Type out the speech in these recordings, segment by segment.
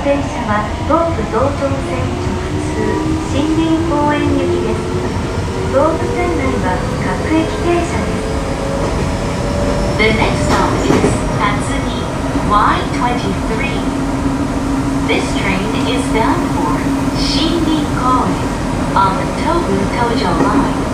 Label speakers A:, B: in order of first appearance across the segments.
A: 電車は東武道東線直通森林公園行きです。東武線内は各駅停車です。
B: The next stop is Tatsumi Y23. This train is bound for Shinrin-koen on the Tobu-Tojo line.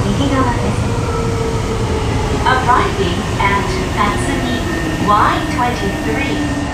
A: 右側です。
B: Arriving at Tatsumi Y23.